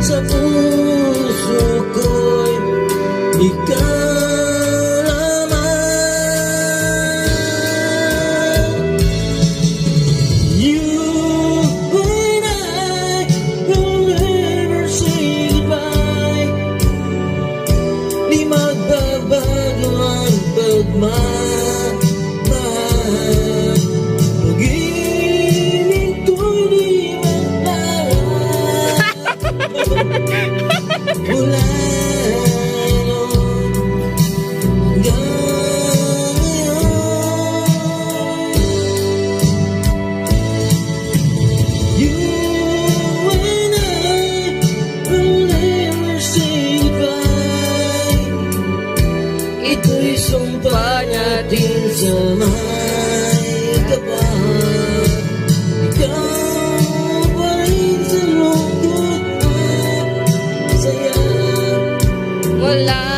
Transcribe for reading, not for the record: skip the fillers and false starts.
sa puso ko'y ikaw naman. You and I will never say goodbye. Di magbabago ang pagmamahal. Pag-ibig ko'y di magbabago. Mula noon hanggang ngayon, you and I will never say goodbye. Ito'y sumpa natin sa may kapal. Ikaw pa rin sa lungkot at saya. Wala